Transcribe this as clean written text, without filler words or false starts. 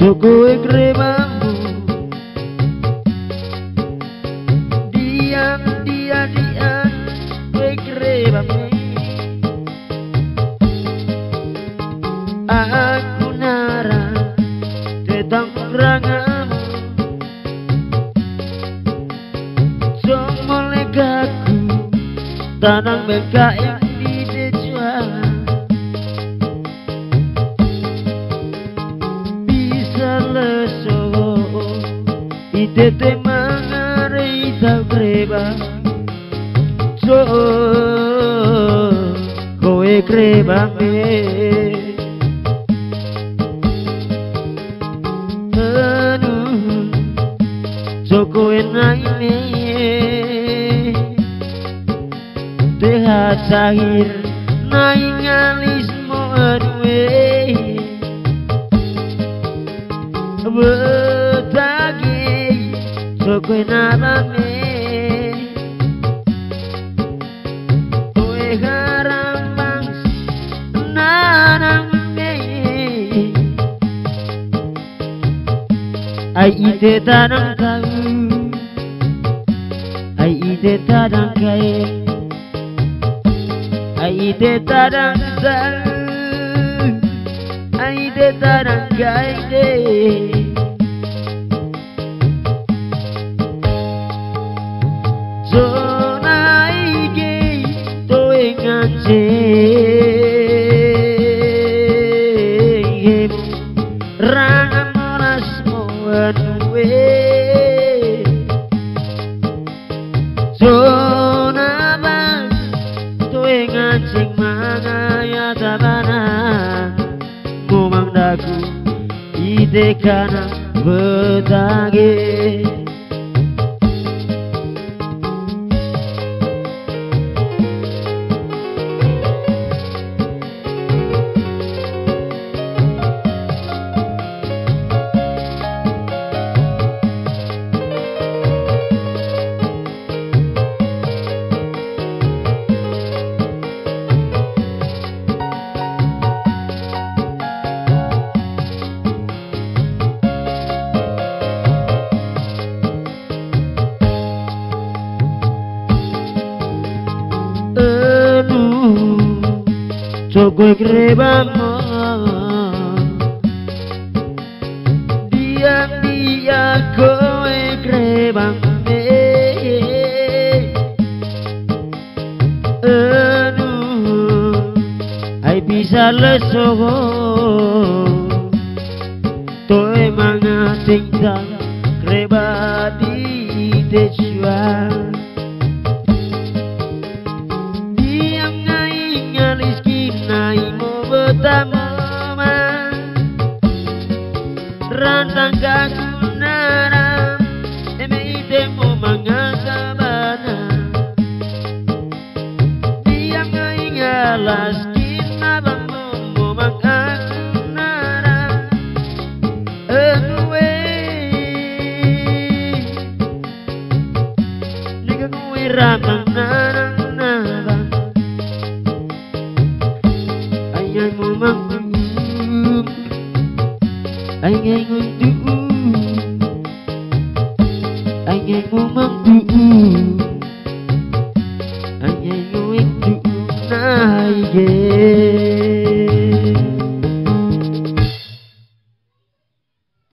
Jokowi kremamu diam kowe kremamu aku nara tetang rangamu somole gaku tanang beka yang didejual bisa leso itete mangare tau kreba so kowe kreba me Joko enaine Deha sahir naingalismo aduwe Betagi Joko enabame Kowe harambang nanang me Ai ite tanang kau Ai ite tanang kai Ai ite tanang sang Ai ite tanang kai de Zona ige to enganje Zona bang tuwe ngancing mangaya tabana ngomang daku ide kana betage Jokowi kremamu dia kowe kremamu ai bisa lesogo toe manga cinta kreba di dejual Rantang kaku nara Eme mo mangakabana Diam ngalas Kina bang mo mangkaku nara Enuwe Nika kuwe rantang narang nabang Ayay mo mangkaku Ai nghe ngundu ai nghe ngu mong du